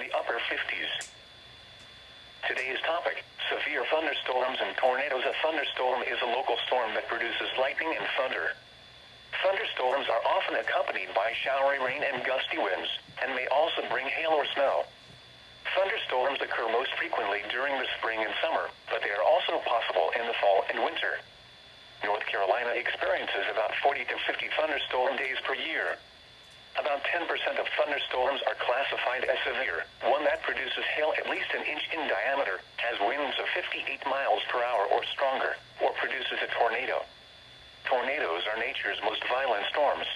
the upper 50s. Today's topic, severe thunderstorms and tornadoes. A thunderstorm is a local storm that produces lightning and thunder. Thunderstorms are often accompanied by showery rain and gusty winds, and may also bring hail or snow. Thunderstorms occur most frequently during the spring and summer, but they are also possible in the fall and winter. North Carolina experiences about 40 to 50 thunderstorm days per year. About 10% of thunderstorms are classified as severe. One that produces hail at least an inch in diameter, has winds of 58 miles per hour or stronger, or produces a tornado. Tornadoes are nature's most violent storms.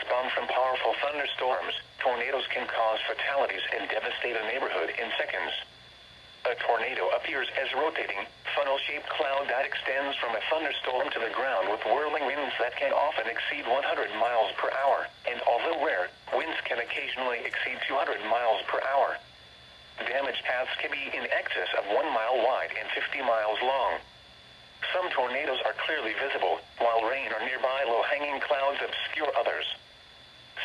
Spun from powerful thunderstorms, tornadoes can cause fatalities and devastate a neighborhood in seconds. A tornado appears as rotating, funnel-shaped cloud that extends from a thunderstorm to the ground with whirling winds that can often exceed 100 miles per hour, and although rare, winds can occasionally exceed 200 miles per hour. Damage paths can be in excess of 1 mile wide and 50 miles long. Some tornadoes are clearly visible, while rain or nearby low-hanging clouds obscure others.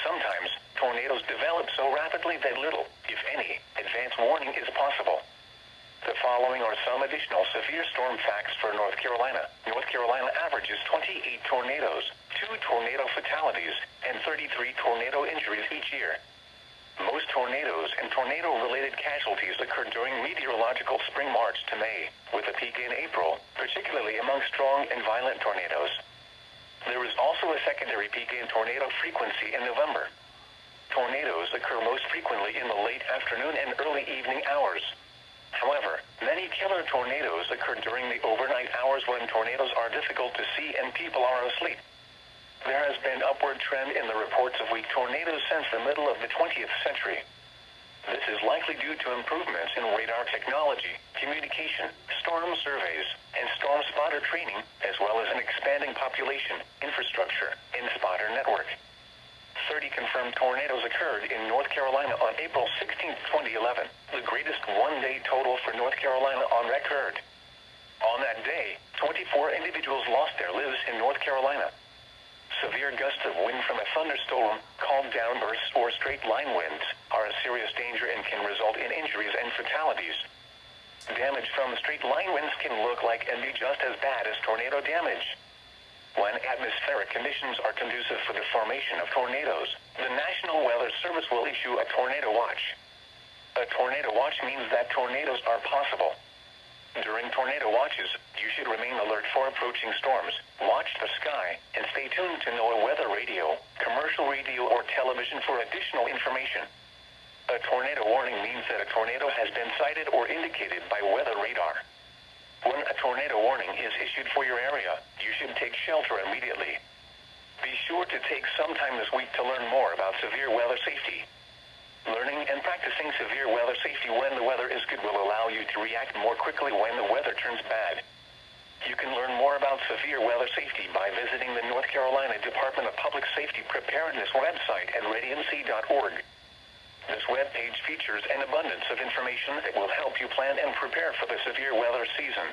Sometimes, tornadoes develop so rapidly that little, if any, advance warning is possible. The following are some additional severe storm facts for North Carolina. North Carolina averages 28 tornadoes, 2 tornado fatalities, and 33 tornado injuries each year. Most tornadoes and tornado-related casualties occur during meteorological spring March to May, with a peak in April, particularly among strong and violent tornadoes. There is also a secondary peak in tornado frequency in November. Tornadoes occur most frequently in the late afternoon and early evening hours. However, many killer tornadoes occur during the overnight hours when tornadoes are difficult to see and people are asleep. There has been upward trend in the reports of weak tornadoes since the middle of the 20th century. This is likely due to improvements in radar technology, communication, storm surveys, and storm spotter training, as well as an expanding population, infrastructure, and spotter network. 30 confirmed tornadoes occurred in North Carolina on April 16, 2011, the greatest one-day total for North Carolina on record. On that day, 24 individuals lost their lives in North Carolina. Severe gusts of wind from a thunderstorm, called downbursts or straight-line winds, are a serious danger and can result in injuries and fatalities. Damage from straight-line winds can look like and be just as bad as tornado damage. When atmospheric conditions are conducive for the formation of tornadoes, the National Weather Service will issue a tornado watch. A tornado watch means that tornadoes are possible. During tornado watches, you should remain alert for approaching storms, watch the sky, and stay tuned to NOAA Weather Radio, commercial radio, or television for additional information. A tornado warning means that a tornado has been sighted or indicated by weather radar. When a tornado warning is issued for your area, you should take shelter immediately. Be sure to take some time this week to learn more about severe weather safety. Learning and practicing severe weather safety when the weather is good will allow you to react more quickly when the weather turns bad. You can learn more about severe weather safety by visiting the North Carolina Department of Public Safety Preparedness website at readymc.org. This webpage features an abundance of information that will help you plan and prepare for the severe weather season.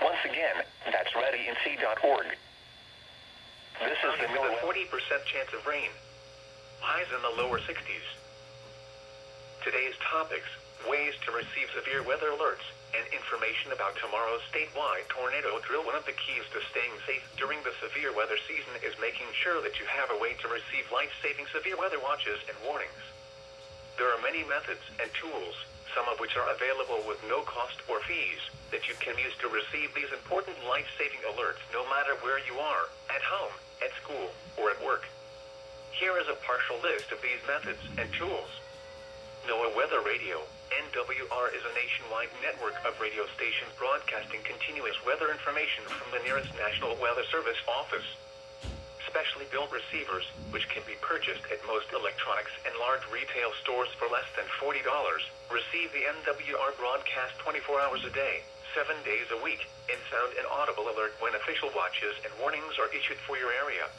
Once again, that's readymc.org. This is the with a 40% chance of rain. Highs in the lower 60s. Today's topics, ways to receive severe weather alerts, and information about tomorrow's statewide tornado drill. One of the keys to staying safe during the severe weather season is making sure that you have a way to receive life-saving severe weather watches and warnings. There are many methods and tools, some of which are available with no cost or fees, that you can use to receive these important life-saving alerts no matter where you are, at home, at school, or at work. Here is a partial list of these methods and tools. NOAA Weather Radio, NWR, is a nationwide network of radio stations broadcasting continuous weather information from the nearest National Weather Service office. Specially built receivers, which can be purchased at most electronics and large retail stores for less than $40, receive the NWR broadcast 24 hours a day, 7 days a week, and sound an audible alert when official watches and warnings are issued for your area.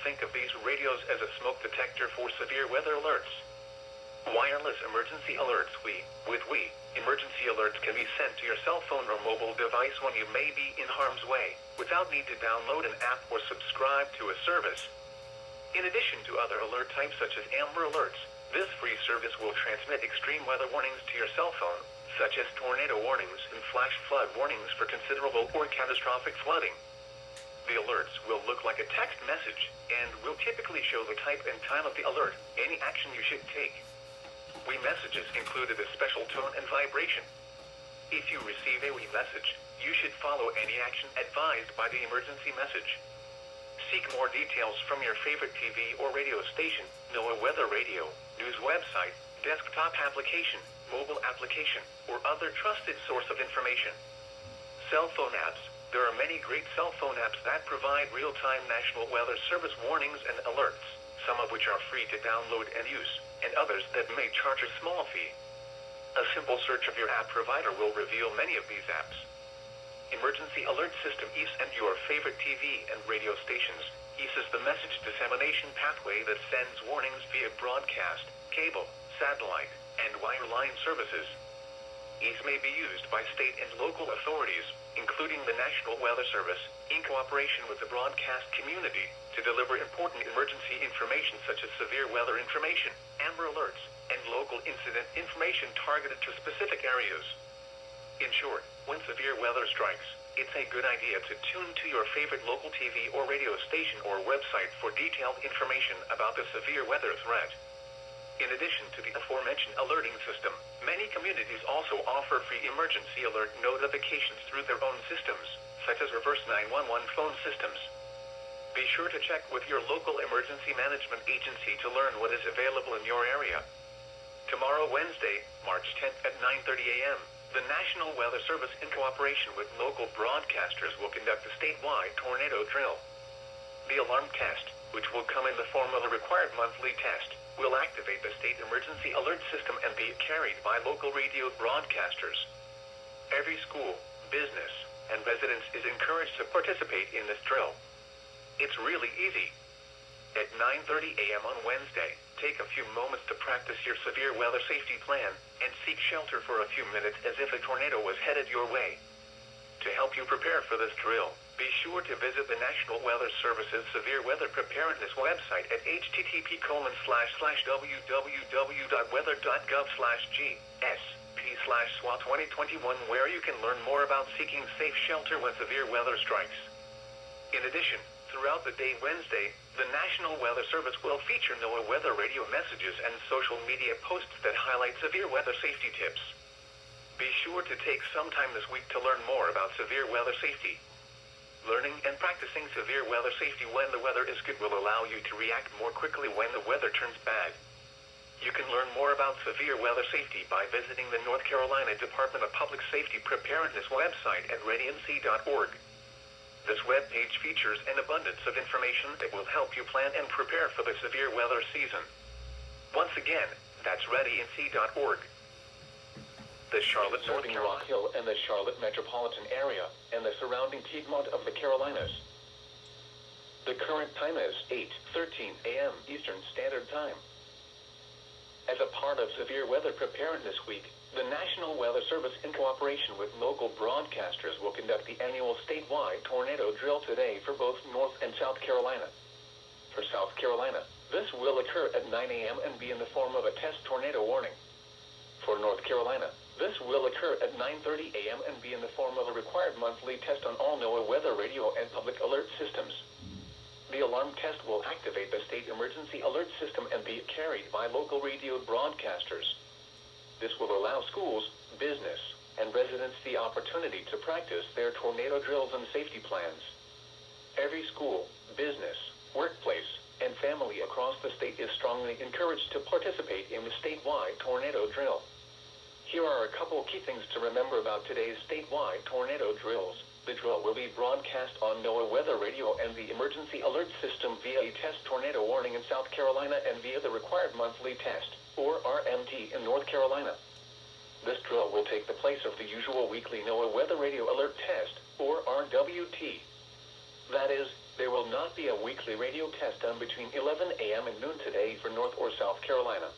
Think of these radios as a smoke detector for severe weather alerts. Wireless emergency alerts. Emergency alerts can be sent to your cell phone or mobile device when you may be in harm's way, without need to download an app or subscribe to a service. In addition to other alert types such as Amber Alerts, This free service will transmit extreme weather warnings to your cell phone, such as tornado warnings and flash flood warnings for considerable or catastrophic flooding. The alerts will look like a text message and will typically show the type and time of the alert, any action you should take. We messages included a special tone and vibration. If you receive a we message, you should follow any action advised by the emergency message. Seek more details from your favorite TV or radio station, NOAA Weather Radio, news website, desktop application, mobile application, or other trusted source of information. Cell phone apps. There are many great cell phone apps that provide real-time National Weather Service warnings and alerts, some of which are free to download and use, and others that may charge a small fee. A simple search of your app provider will reveal many of these apps. Emergency Alert System EAS and your favorite TV and radio stations. EAS is the message dissemination pathway that sends warnings via broadcast, cable, satellite, and wireline services. EAS may be used by state and local authorities, including the National Weather Service, in cooperation with the broadcast community, to deliver important emergency information such as severe weather information, amber alerts, and local incident information targeted to specific areas. In short, when severe weather strikes, it's a good idea to tune to your favorite local TV or radio station or website for detailed information about the severe weather threat. In addition to the aforementioned alerting system, many communities also offer free emergency alert notifications through their own systems, such as reverse 911 phone systems. Be sure to check with your local emergency management agency to learn what is available in your area. Tomorrow, Wednesday, March 10th at 9:30 a.m., the National Weather Service, in cooperation with local broadcasters, will conduct a statewide tornado drill. The alarm test, which will come in the form of a required monthly test, will activate the state emergency alert system and be carried by local radio broadcasters. Every school, business, and residence is encouraged to participate in this drill. It's really easy. At 9:30 a.m. on Wednesday, take a few moments to practice your severe weather safety plan and seek shelter for a few minutes as if a tornado was headed your way. To help you prepare for this drill, be sure to visit the National Weather Service's Severe Weather Preparedness website at http://www.weather.gov/GSP/SWA2021, where you can learn more about seeking safe shelter when severe weather strikes. In addition, throughout the day Wednesday, the National Weather Service will feature NOAA Weather Radio messages and social media posts that highlight severe weather safety tips. Be sure to take some time this week to learn more about severe weather safety. Learning and practicing severe weather safety when the weather is good will allow you to react more quickly when the weather turns bad. You can learn more about severe weather safety by visiting the North Carolina Department of Public Safety Preparedness website at readync.org. This webpage features an abundance of information that will help you plan and prepare for the severe weather season. Once again, that's readync.org. The Charlotte, North Carolina, Rock Hill and the Charlotte metropolitan area and the surrounding Piedmont of the Carolinas. The current time is 8:13 a.m. Eastern Standard Time. As a part of Severe Weather Preparedness Week, the National Weather Service, in cooperation with local broadcasters, will conduct the annual statewide tornado drill today for both North and South Carolina. For South Carolina, this will occur at 9 a.m. and be in the form of a test tornado warning. For North Carolina, this will occur at 9:30 a.m. and be in the form of a required monthly test on all NOAA Weather Radio and public alert systems. The alarm test will activate the state emergency alert system and be carried by local radio broadcasters. This will allow schools, business, and residents the opportunity to practice their tornado drills and safety plans. Every school, business, workplace, and family across the state is strongly encouraged to participate in the statewide tornado drill. Here are a couple key things to remember about today's statewide tornado drills. The drill will be broadcast on NOAA Weather Radio and the Emergency Alert System via a test tornado warning in South Carolina and via the required monthly test, or RMT, in North Carolina. This drill will take the place of the usual weekly NOAA Weather Radio Alert Test, or RWT. That is, there will not be a weekly radio test done between 11 a.m. and noon today for North or South Carolina.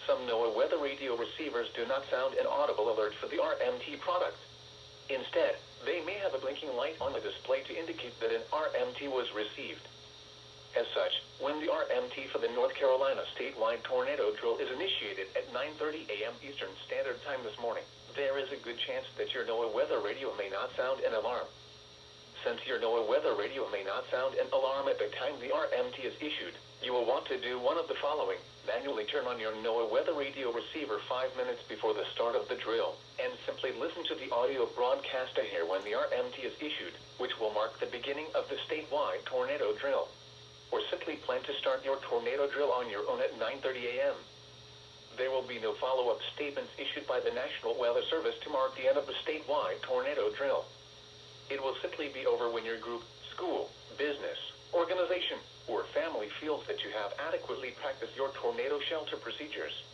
Some NOAA Weather Radio receivers do not sound an audible alert for the RMT product. Instead, they may have a blinking light on the display to indicate that an RMT was received. As such, when the RMT for the North Carolina statewide tornado drill is initiated at 9:30 a.m. Eastern Standard Time this morning, there is a good chance that your NOAA Weather Radio may not sound an alarm. Since your NOAA Weather Radio may not sound an alarm at the time the RMT is issued, you will want to do one of the following. Manually turn on your NOAA Weather Radio receiver 5 minutes before the start of the drill, and simply listen to the audio broadcast ahead when the RMT is issued, which will mark the beginning of the statewide tornado drill. Or simply plan to start your tornado drill on your own at 9:30 a.m. There will be no follow-up statements issued by the National Weather Service to mark the end of the statewide tornado drill. It will simply be over when your group, school, business, organization, or family feels that you have adequately practiced your tornado shelter procedures.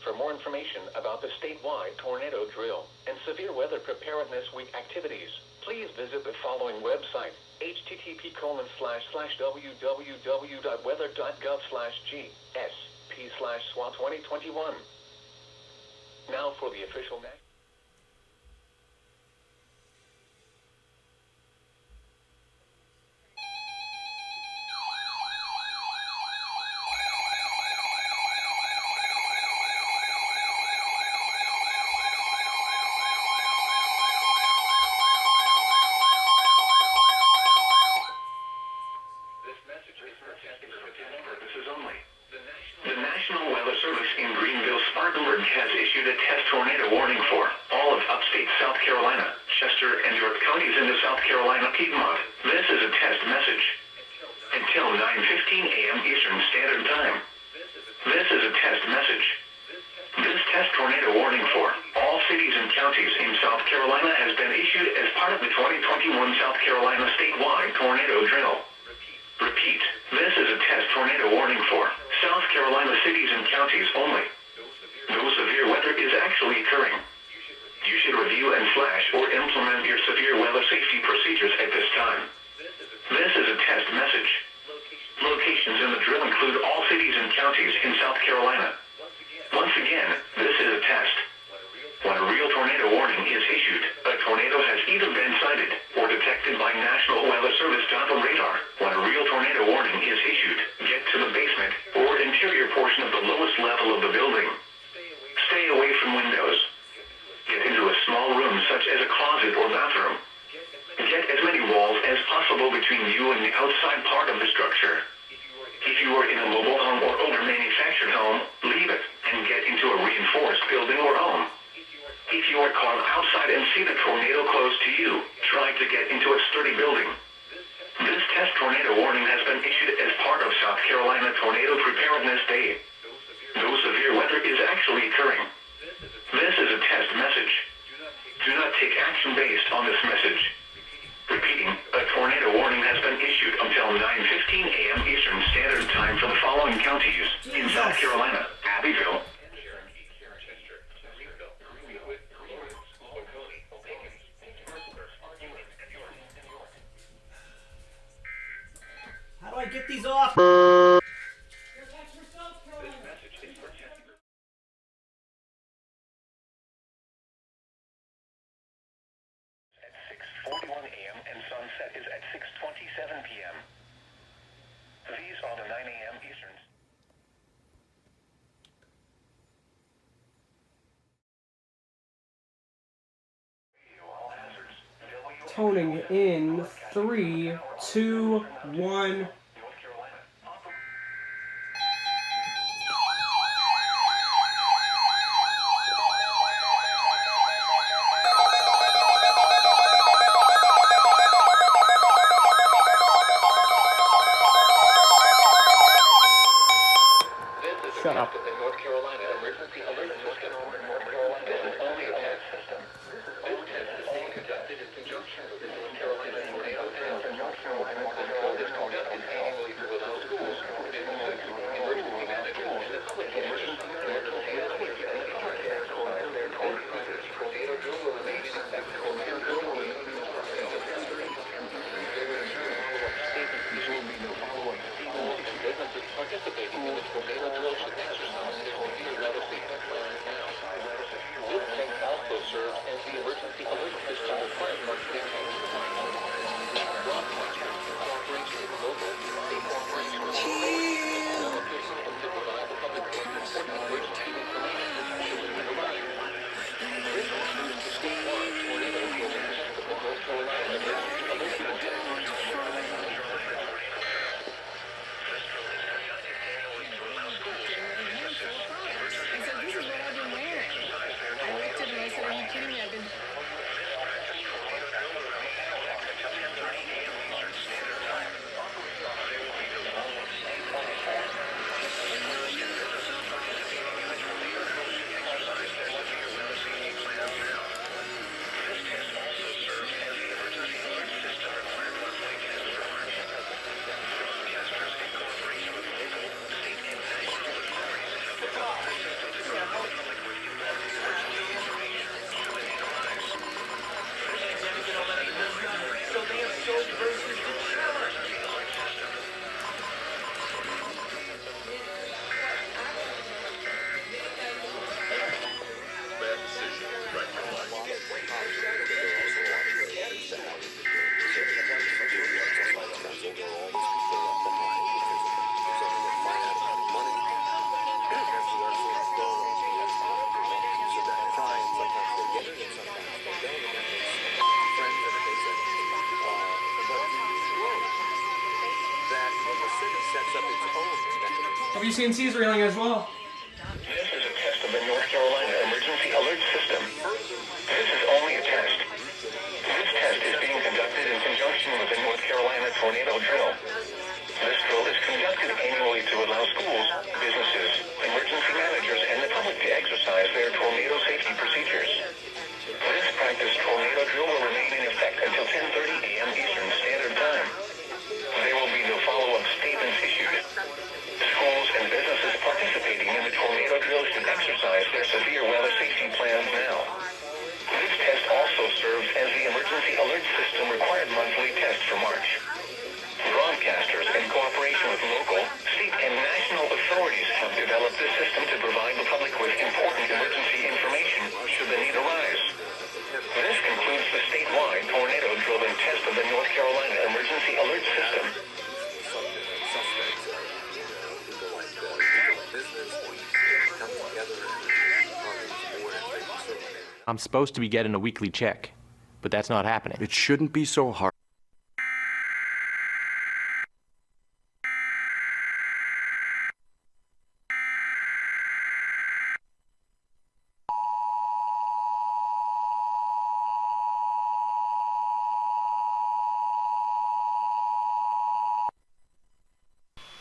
For more information about the statewide tornado drill and Severe Weather Preparedness Week activities, please visit the following website, http://www.weather.gov/GSP/SWA2021. Now for the official next. The National Weather Service in Greenville-Spartanburg has issued a test tornado warning for all of upstate South Carolina, Chester, and York counties in the South Carolina Piedmont. This is a test message. Until 9:15 a.m. Eastern Standard Time. This is a test message. This test tornado warning for all cities and counties in South Carolina has been issued as part of the 2021 South Carolina statewide tornado drill. Repeat, this is a test tornado warning for South Carolina cities and counties only. No severe weather is actually occurring. You should review and / or implement your severe weather safety procedures at this time. This is a test message. Locations in the drill include all cities and counties in South Carolina. Once again, this is a test. When a real tornado warning is issued, a tornado has either been sighted or detected by National Weather Service on radar. When a real tornado warning is issued, get to the basement or interior portion of the lowest level of the building. Stay away from windows. Get into a small room such as a closet or bathroom. Get as many walls as possible between you and the outside part of the structure. If you are in a mobile home or older manufactured home, leave it and get into a reinforced building or home. If you are caught outside and see the tornado close to you, try to get into a sturdy building. This test tornado warning has been issued as part of South Carolina Tornado Preparedness Day. No severe weather is actually occurring. This is a test message. Do not take action based on this message. Repeating, a tornado warning has been issued until 9:15 a.m. Eastern Standard Time for the following counties in South Carolina: Abbeville, How do I get these off? At 6:41 a.m. and sunset is at 6:27 p.m. These are the 9 a.m. Eastern. Toning in 3, 2, 1. Shut up. The North Carolina Emergency Alert System. North Carolina is an only test system. This test is being conducted in conjunction with the North Carolina Tornado Task Force. This drill is conducted annually to allow schools, businesses, emergency managers, and the public emergency tornado drill will remain in effect until 9:30 a.m. There will be no follow-up statements and businesses participating in the tornado drill should exercise their severe weather safety plan now. This takes out WCNC is reeling as well. This is a test of the North Carolina Emergency Alert System. This is only a test. This test is being conducted in conjunction with the North Carolina Tornado Drill. This drill is conducted annually to allow schools, businesses, emergency managers, and the public to exercise their tornado safety procedures. This practice tornado drill will remain in effect until 10:30 a.m. Eastern Standard Time. There will be no follow-up statements issued. Schools and businesses participating in the tornado drill should exercise their severe weather safety plans now. This test also serves as the emergency alert system required monthly test for March. Broadcasters, in cooperation with local, state, and national authorities, have developed this system to provide the public with important emergency information should the need arise. This concludes the statewide tornado drill and test of the North Carolina Emergency Alert System. I'm supposed to be getting a weekly check, but that's not happening. It shouldn't be so hard.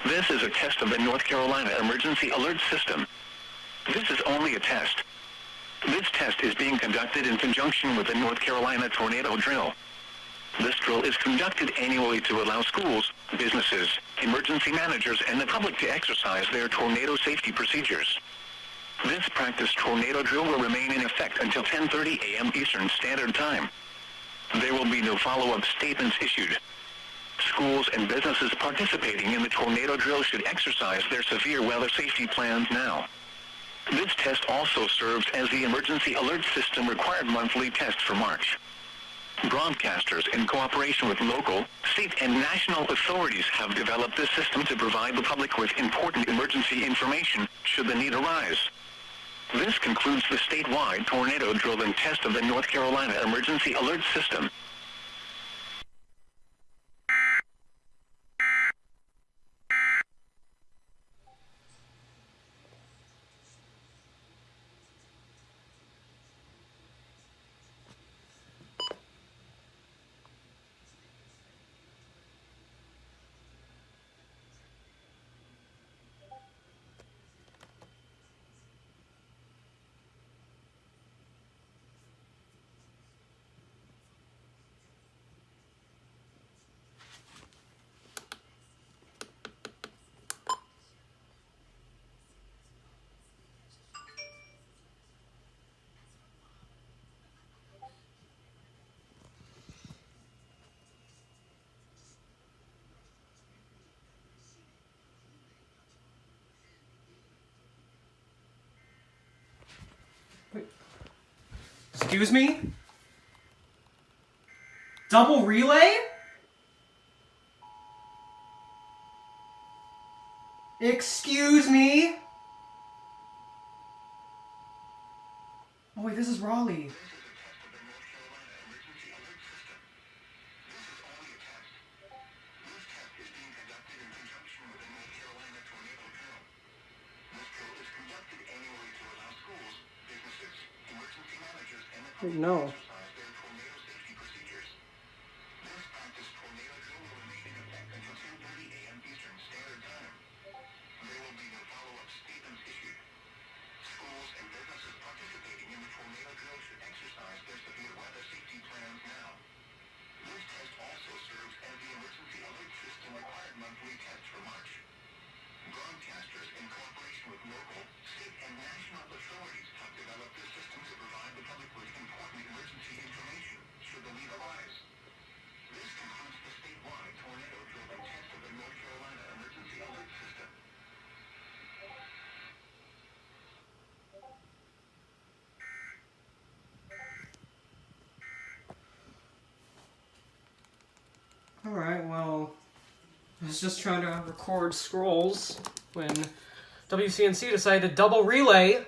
This is a test of the North Carolina Emergency Alert System. This is only a test. This test is being conducted in conjunction with the North Carolina Tornado Drill. This drill is conducted annually to allow schools, businesses, emergency managers, and the public to exercise their tornado safety procedures. This practice tornado drill will remain in effect until 10:30 a.m. Eastern Standard Time. There will be no follow-up statements issued. Schools and businesses participating in the tornado drill should exercise their severe weather safety plans now. This test also serves as the emergency alert system required monthly test for March. Broadcasters, in cooperation with local, state, and national authorities, have developed this system to provide the public with important emergency information should the need arise. This concludes the statewide tornado drill and test of the North Carolina Emergency Alert System. Excuse me? Double relay? Excuse me? Oh wait, this is Raleigh. No. Alright, well, I was just trying to record scrolls when WCNC decided to double relay.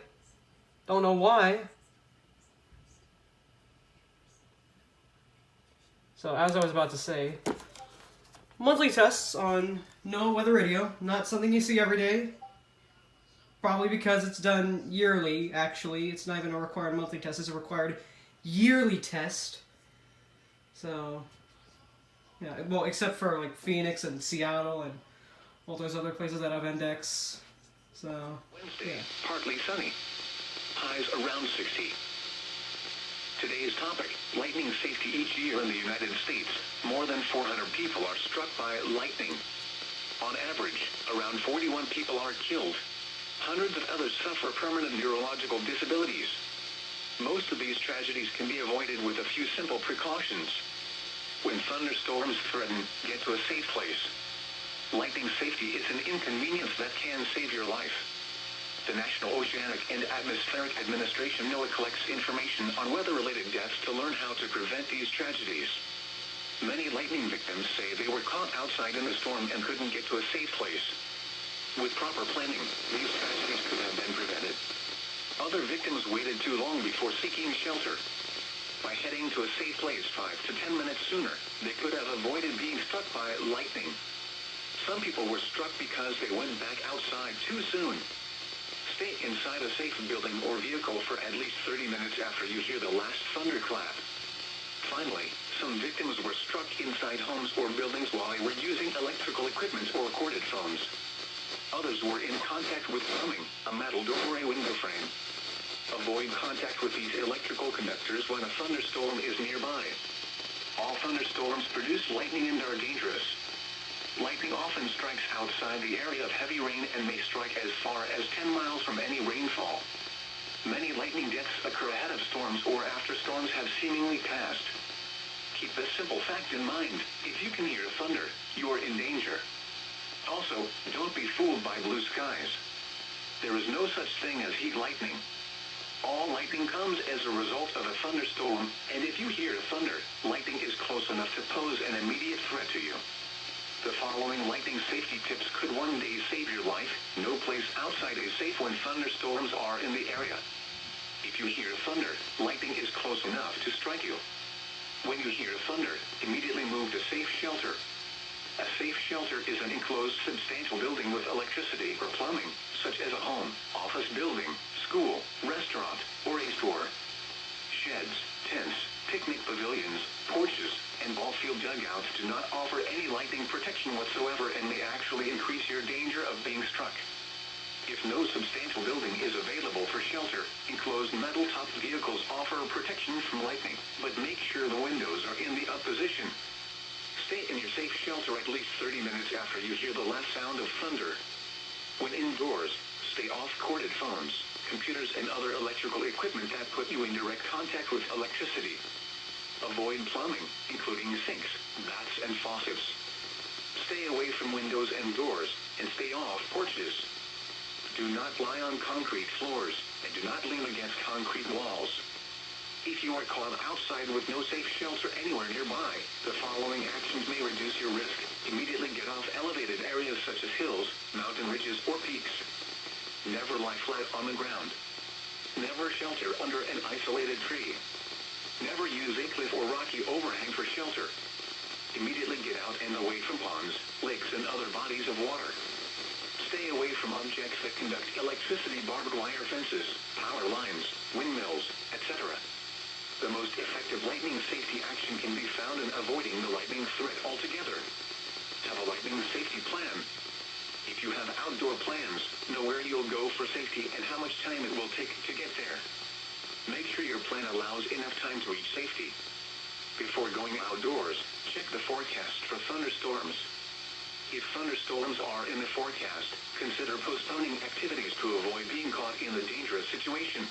Don't know why. So, as I was about to say, monthly tests on NOAA Weather Radio, not something you see every day. Probably because it's done yearly, actually. It's not even a required monthly test, it's a required yearly test. So, yeah, well, except for like Phoenix and Seattle and all those other places that have index. So, Wednesday, yeah. partly sunny. Highs around 60. Today's topic, lightning safety. Each year in the United States, more than 400 people are struck by lightning. On average, around 41 people are killed. Hundreds of others suffer permanent neurological disabilities. Most of these tragedies can be avoided with a few simple precautions. When thunderstorms threaten, get to a safe place. Lightning safety is an inconvenience that can save your life. The National Oceanic and Atmospheric Administration NOAA collects information on weather-related deaths to learn how to prevent these tragedies. Many lightning victims say they were caught outside in the storm and couldn't get to a safe place. With proper planning, these tragedies could have been prevented. Other victims waited too long before seeking shelter. By heading to a safe place 5 to 10 minutes sooner, they could have avoided being struck by lightning. Some people were struck because they went back outside too soon. Stay inside a safe building or vehicle for at least 30 minutes after you hear the last thunderclap. Finally, some victims were struck inside homes or buildings while they were using electrical equipment or corded phones. Others were in contact with plumbing, a metal door or a window frame. Avoid contact with these electrical conductors when a thunderstorm is nearby. All thunderstorms produce lightning and are dangerous. Lightning often strikes outside the area of heavy rain and may strike as far as 10 miles from any rainfall. Many lightning deaths occur ahead of storms or after storms have seemingly passed. Keep this simple fact in mind: if you can hear thunder, you are in danger. Also, don't be fooled by blue skies. There is no such thing as heat lightning. All lightning comes as a result of a thunderstorm, and if you hear thunder, lightning is close enough to pose an immediate threat to you. The following lightning safety tips could one day save your life. No place outside is safe when thunderstorms are in the area. If you hear thunder, lightning is close enough to strike you. When you hear thunder, immediately move to safe shelter. A safe shelter is an enclosed substantial building with electricity or plumbing, such as a home, office building, school, restaurant, or a store. Sheds, tents, picnic pavilions, porches, and ball field dugouts do not offer any lightning protection whatsoever and may actually increase your danger of being struck. If no substantial building is available for shelter, enclosed metal-topped vehicles offer protection from lightning, but make sure the windows are in the up position. Stay in your safe shelter at least 30 minutes after you hear the last sound of thunder. When indoors, stay off corded phones, computers, and other electrical equipment that put you in direct contact with electricity. Avoid plumbing, including sinks, baths, and faucets. Stay away from windows and doors, and stay off porches. Do not lie on concrete floors, and do not lean against concrete walls. If you are caught outside with no safe shelter anywhere nearby, the following actions may reduce your risk. Immediately get off elevated areas such as hills, mountain ridges, or peaks. Never lie flat on the ground. Never shelter under an isolated tree. Never use a cliff or rocky overhang for shelter. Immediately get out and away from ponds, lakes, and other bodies of water. Stay away from objects that conduct electricity, barbed wire fences, power lines, windmills, etc. The most effective lightning safety action can be found in avoiding the lightning threat altogether. Have a lightning safety plan. If you have outdoor plans, know where you'll go for safety and how much time it will take to get there. Make sure your plan allows enough time to reach safety. Before going outdoors, check the forecast for thunderstorms. If thunderstorms are in the forecast, consider postponing activities to avoid being caught in a dangerous situation.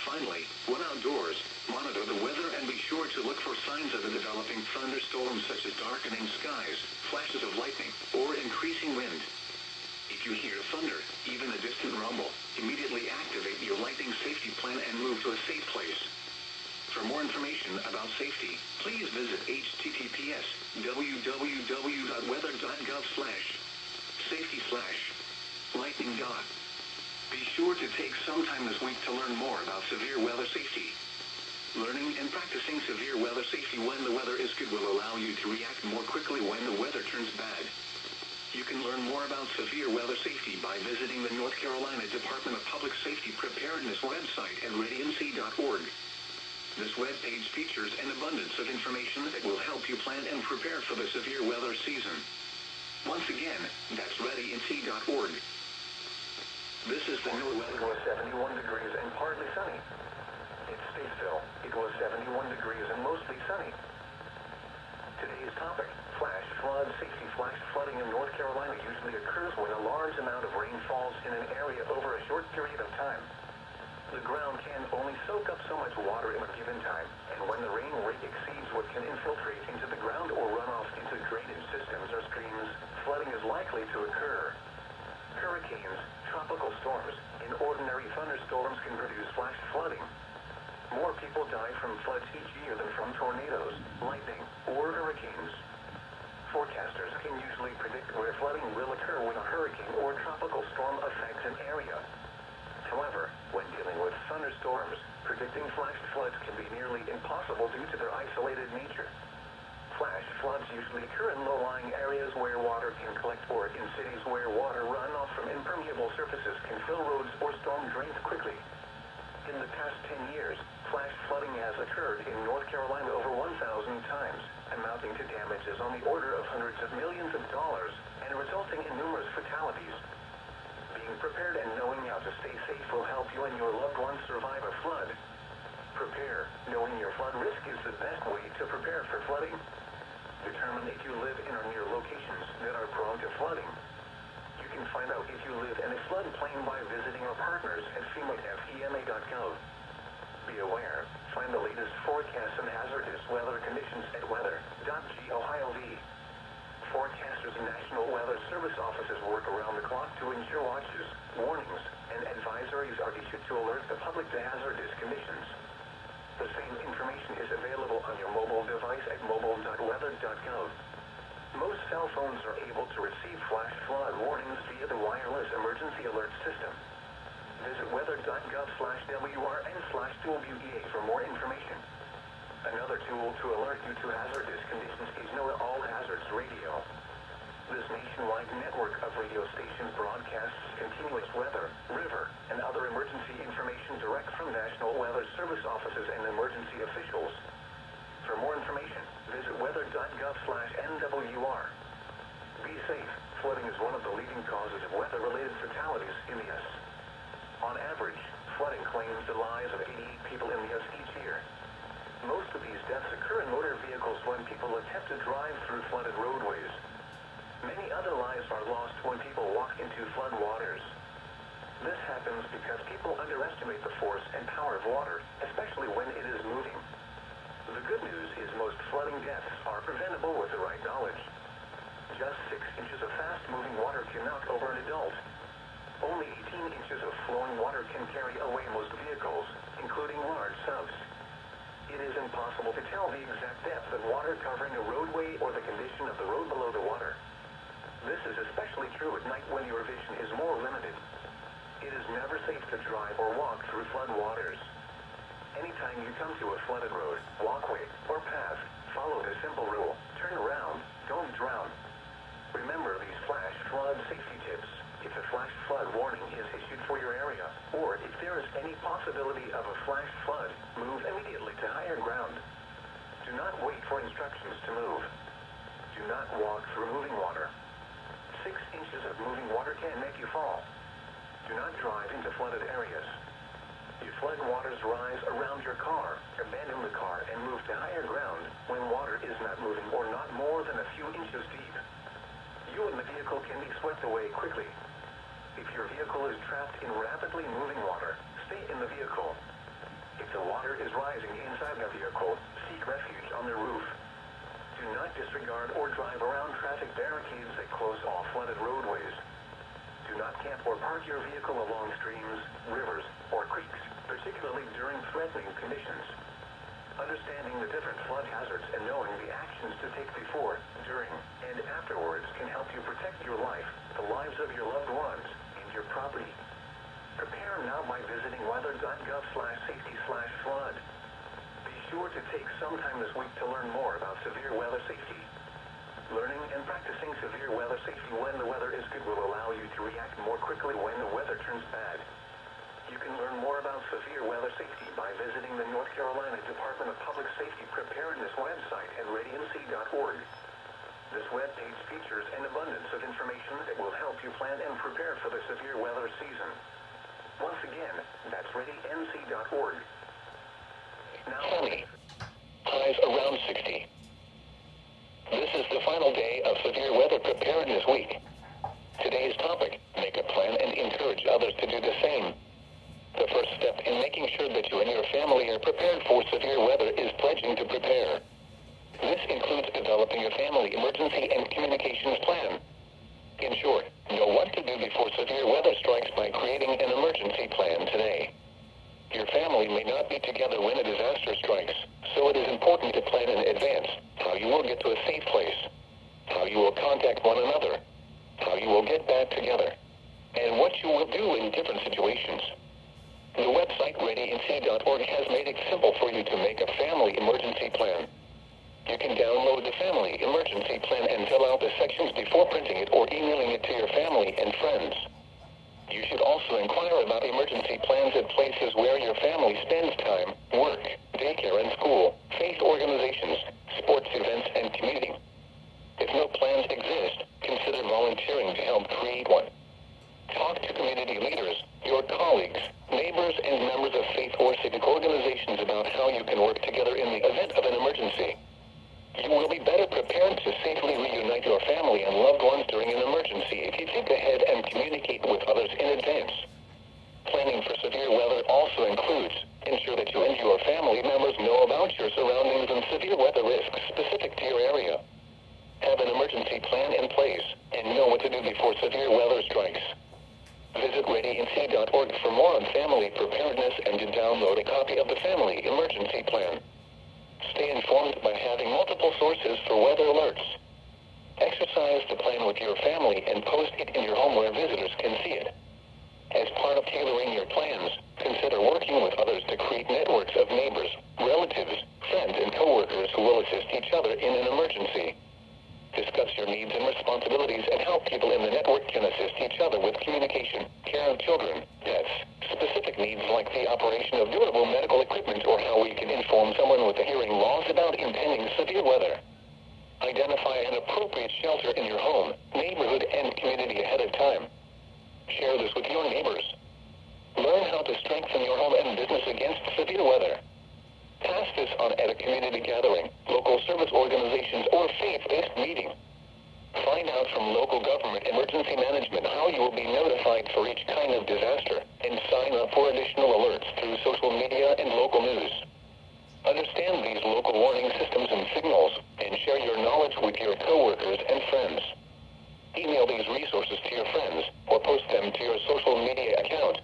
Finally, when outdoors, monitor the weather and be sure to look for signs of a developing thunderstorm such as darkening skies, flashes of lightning, or increasing wind. If you hear thunder, even a distant rumble, immediately activate your lightning safety plan and move to a safe place. For more information about safety, please visit https://weather.gov/safety/lightning. Be sure to take some time this week to learn more about severe weather safety. Learning and practicing severe weather safety when the weather is good will allow you to react more quickly when the weather turns bad. You can learn more about severe weather safety by visiting the North Carolina Department of Public Safety Preparedness website at readync.org. This webpage features an abundance of information that will help you plan and prepare for the severe weather season. Once again, that's readync.org. This is the NOAA weather. It was 71 degrees and partly sunny. In Statesville, it was 71 degrees and mostly sunny. Today's topic, flash flood safety. Flash flooding in North Carolina usually occurs when a large amount of rain falls in an area over a short period of time. The ground can only soak up so much water in a given time, and when the rain rate exceeds what can infiltrate into the ground or run off into drainage systems or streams, flooding is likely to occur. Hurricanes, tropical storms, and ordinary thunderstorms can produce flash flooding. More people die from floods each year than from tornadoes, lightning, or hurricanes. Forecasters can usually predict where flooding will occur when a hurricane or tropical storm affects an area. However, when dealing with thunderstorms, predicting flash floods can be nearly impossible due to their isolated nature. Flash floods usually occur in low-lying areas where water can collect, or in cities where water runoff from impermeable surfaces can fill roads or storm drains quickly. In the past 10 years, flash flooding has occurred in North Carolina over 1,000 times, amounting to damages on the order of hundreds of millions of dollars and resulting in numerous fatalities. Being prepared and knowing how to stay safe will help you and your loved ones survive a flood. Prepare. Knowing your flood risk is the best way to prepare for flooding. Determine if you live in or near locations that are prone to flooding. You can find out if you live in a floodplain by visiting our partners at FEMA.gov. Be aware. Find the latest forecasts and hazardous weather conditions at weather.gov. Forecasters and National Weather Service offices work around the clock to ensure watches, warnings, and advisories are issued to alert the public to hazardous conditions. The same information is available on your mobile device at mobile.weather.gov. Most cell phones are able to receive flash flood warnings via the wireless emergency alert system. Visit weather.gov/WR and /WEA for more information. Another tool to alert you to hazardous conditions is NOAA All Hazards Radio. This nationwide network of radio stations broadcasts continuous weather, river, and other emergency information direct from National Weather Service offices and emergency officials. For more information, visit weather.gov/NWR. Be safe. Flooding is one of the leading causes of weather-related fatalities in the U.S. On average, flooding claims the lives of 88 people in the U.S. each year. Most of these deaths occur in motor vehicles when people attempt to drive through flooded roadways. Many other lives are lost when people walk into flood waters. This happens because people underestimate the force and power of water, especially when it is moving. The good news is most flooding deaths are preventable with the right knowledge. Just 6 inches of fast-moving water can knock over an adult. Only 18 inches of flowing water can carry away most vehicles, including large subs. It is impossible to tell the exact depth of water covering a roadway or the condition of the road below the water. This is especially true at night when your vision is more limited. It is never safe to drive or walk through flood waters. Anytime you come to a flooded road, walkway, or path, follow the simple rule: turn around, don't drown. Remember these flash flood safety tips. If a flash flood warning is issued for your area, or if there is any possibility of a flash flood, move immediately to higher ground. Do not wait for instructions to move. Do not walk through moving water. 6 inches of moving water can make you fall. Do not drive into flooded areas. If flood waters rise around your car, abandon the car and move to higher ground when water is not moving or not more than a few inches deep. You and the vehicle can be swept away quickly. If your vehicle is trapped in rapidly moving water, stay in the vehicle. If the water is rising inside the vehicle, seek refuge on the roof. Do not disregard or drive around traffic barricades that close off flooded roadways. Do not camp or park your vehicle along streams, rivers, or creeks, particularly during threatening conditions. Understanding the different flood hazards and knowing the actions to take before, during, and afterwards can help you protect your life, the lives of your loved ones, and your property. Prepare now by visiting weather.gov/safety/flood. Be sure to take some time this week to learn more about severe weather safety. Learning and practicing severe weather safety when the weather is good will allow you to react more quickly when the weather turns bad. You can learn more about severe weather safety by visiting the North Carolina Department of Public Safety Preparedness website at radianc.org. This webpage features an abundance of information that will help you plan and prepare for the severe weather season. Once again, that's radianc.org. Now, sunny. Highs around 60. This is the final day of Severe Weather Preparedness Week. Today's topic, make a plan and encourage others to do the same. The first step in making sure that you and your family are prepared for severe weather is pledging to prepare. This includes developing a family emergency and communications plan. In short, know what to do before severe weather strikes by creating an emergency plan today. Your family may not be together when a disaster strikes, so it is important to plan in advance how you will get to a safe place, how you will contact one another, how you will get back together, and what you will do in different situations. The website ReadyNC.org has made it simple for you to make a family emergency plan. You can download the family emergency plan and fill out the sections before printing it or emailing it to your family and friends. You should also inquire about emergency plans at places where your family spends time, work, daycare and school, faith organizations, sports events, and commuting. If no plans exist, consider volunteering to help create one. Talk to community leaders, your colleagues, neighbors, and members of faith or civic organizations about how you can work together in the event of an emergency. You will be better prepared to safely reunite your family and loved ones during an emergency if you think ahead and communicate with others in advance. Planning for severe weather also includes ensure that you and your family members know about your surroundings and severe weather risks specific to your area. Have an emergency plan in place and know what to do before severe weather strikes. Visit ReadyNC.org for more on family preparedness and to download a copy of the Family Emergency Plan. Stay informed by having multiple sources for weather alerts. Exercise the plan with your family and post it in your home where visitors can see it. As part of tailoring your plans, consider working with others to create networks of neighbors, relatives, friends, and coworkers who will assist each other in an emergency. Discuss your needs and responsibilities and how people in the network can assist each other with communication, care of children, pets, specific needs like the operation of durable medical equipment or how we can inform someone with a hearing loss about impending severe weather. Identify an appropriate shelter in your home, neighborhood, and community ahead of time. Share this with your neighbors. Learn how to strengthen your home and business against severe weather. Pass this on at a community gathering, local service organizations, or faith-based meeting. Find out from local government emergency management how you will be notified for each kind of disaster, and sign up for additional alerts through social media and local news. Understand these local warning systems and signals, and share your knowledge with your coworkers and friends. Email these resources to your friends, or post them to your social media account.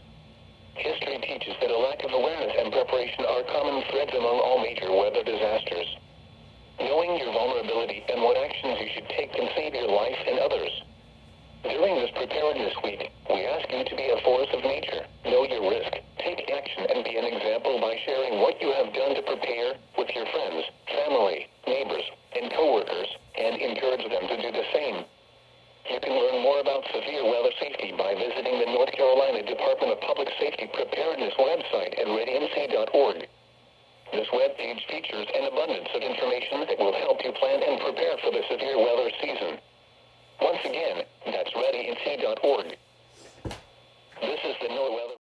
History teaches that a lack of awareness and preparation are common threads among all major weather disasters. Knowing your vulnerability and what actions you should take can save your life and others. During this Preparedness Week, we ask you to be a force of nature, know your risk, take action, and be an example by sharing what you have done to prepare with your friends, family, neighbors, and coworkers, and encourage them to do the same. You can learn more about severe weather safety by visiting the North Carolina Department of Public Safety Preparedness website at radianc.org. This webpage features an abundance of information that will help you plan and prepare for the severe weather season. Once again, that's radianc.org.